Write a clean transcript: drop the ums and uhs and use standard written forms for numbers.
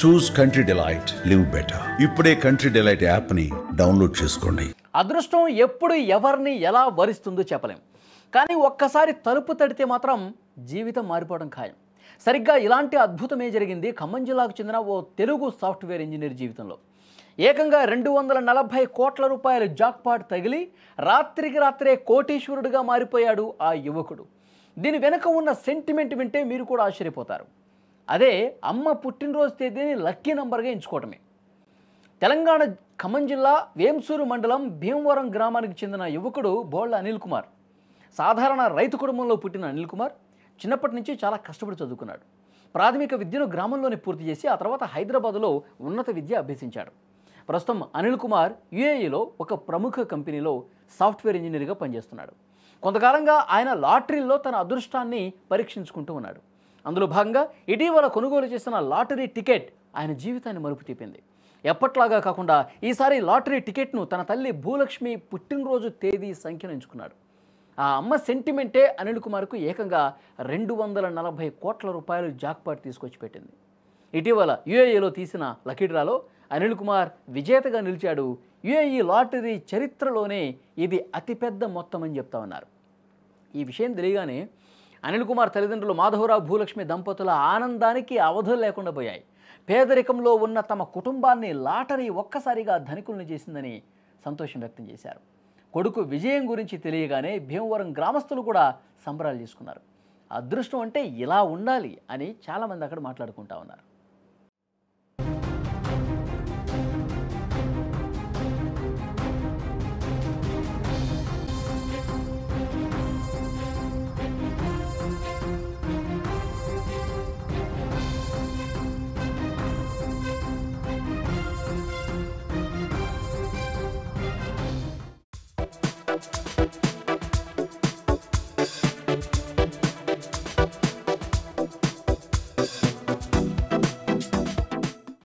చూస్ country delight, live better. ఇప్పుడే country delight యాప్ని download చేసుకోండి. అదృష్టం ఎప్పుడు ఎవరిని ఎలా వరిస్తుందో చెప్పలేం, కానీ ఒక్కసారి తలుపు తడితే మాత్రం జీవితం మారిపోవడం ఖాయం. సరిగ్గా ఇలాంటి అద్భుతమే జరిగింది ఖమ్మం జిల్లాకు చెందిన ఓ తెలుగు సాఫ్ట్వేర్ ఇంజనీర్ జీవితంలో. ఏకంగా 240 కోట్ల రూపాయల జాక్పాట్ తగిలి రాత్రికి రాత్రే కోటీశ్వరుడిగా మారిపోయాడు ఆ యువకుడు. దీని వెనుక ఉన్న సెంటిమెంట్ వింటే మీరు కూడా ఆశ్చర్యపోతారు. అదే అమ్మ పుట్టినరోజు తేదీని లక్కీ నంబర్గా ఎంచుకోవటమే. తెలంగాణ ఖమ్మం జిల్లా వేంసూరు మండలం భీమవరం గ్రామానికి చెందిన యువకుడు బోళ్ల అనిల్ కుమార్. సాధారణ రైతు కుటుంబంలో పుట్టిన అనిల్ కుమార్ చిన్నప్పటి నుంచి చాలా కష్టపడి చదువుకున్నాడు. ప్రాథమిక విద్యను గ్రామంలోనే పూర్తి చేసి ఆ తర్వాత హైదరాబాదులో ఉన్నత విద్య అభ్యసించాడు. ప్రస్తుతం అనిల్ కుమార్ యుఏఈలో ఒక ప్రముఖ కంపెనీలో సాఫ్ట్వేర్ ఇంజనీర్గా పనిచేస్తున్నాడు. కొంతకాలంగా ఆయన లాటరీలో తన అదృష్టాన్ని పరీక్షించుకుంటూ ఉన్నాడు. అందులో భాగంగా ఇటీవల కొనుగోలు చేసిన లాటరీ టికెట్ ఆయన జీవితాన్ని మలుపు తిప్పింది. ఎప్పట్లాగా కాకుండా ఈసారి లాటరీ టికెట్ను తన తల్లి భూలక్ష్మి పుట్టినరోజు తేదీ సంఖ్యను ఎంచుకున్నాడు. ఆ అమ్మ సెంటిమెంటే అనిల్ కుమార్కు ఏకంగా 240 కోట్ల రూపాయలు జాక్పాట్ తీసుకొచ్చి పెట్టింది. ఇటీవల యుఏఈలో తీసిన లక్కీ డ్రాలో అనిల్ కుమార్ విజేతగా నిలిచాడు. యుఏఈ లాటరీ చరిత్రలోనే ఇది అతిపెద్ద మొత్తం అని చెప్తా ఉన్నారు. ఈ విషయం తెలియగానే అనిల్ కుమార్ తల్లిదండ్రులు మాధవరావు భూలక్ష్మి దంపతుల ఆనందానికి అవధులు లేకుండా పోయాయి. పేదరికంలో ఉన్న తమ కుటుంబాన్ని లాటరీ ఒక్కసారిగా ధనికులను చేసిందని సంతోషం వ్యక్తం చేశారు. కొడుకు విజయం గురించి తెలియగానే భీమవరం గ్రామస్తులు కూడా సంబరాలు చేసుకున్నారు. అదృష్టం అంటే ఇలా ఉండాలి అని చాలామంది అక్కడ మాట్లాడుకుంటా ఉన్నారు.